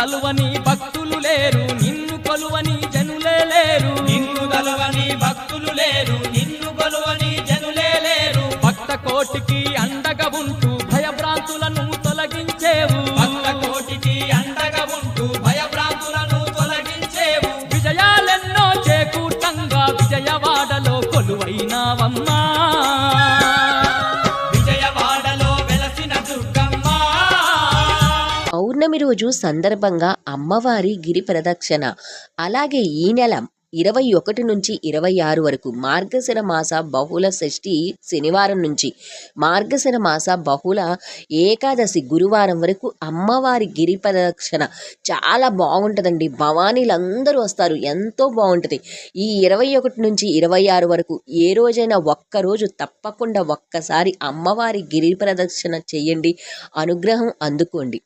దలువని భక్తులు లేరు నిన్ను కొలువని జనులే లేరు నిన్ను దలువని భక్తులు లేరు నిన్ను కొలువని జనులే లేరు భక్త కోటికి అండగా ఉంటూ భయభ్రాంతులను తొలగించేవు భక్త కోటికి అండగా ఉంటూ భయభ్రాంతులను తొలగించేవు విజయాలెన్నో చేకూర్తంగా విజయవాడలో కొలువైనావమ్మా విజయవాడలో వెలసిన దుర్గమ్మ పౌర్ణమి రోజు సందర్భంగా అమ్మవారి గిరి ప్రదక్షిణ. అలాగే ఈ నెల 21 నుంచి 26 వరకు మార్గశిర మాస బహుళ షష్ఠి శనివారం నుంచి మార్గశిర మాస బహుళ ఏకాదశి గురువారం వరకు అమ్మవారి గిరి ప్రదక్షిణ చాలా బాగుంటుందండి. భవానీలందరూ వస్తారు, ఎంతో బాగుంటుంది. ఈ 21 నుంచి 26 వరకు ఏ రోజైనా ఒక్కరోజు తప్పకుండా ఒక్కసారి అమ్మవారి గిరి ప్రదక్షిణ చేయండి, అనుగ్రహం అందుకోండి.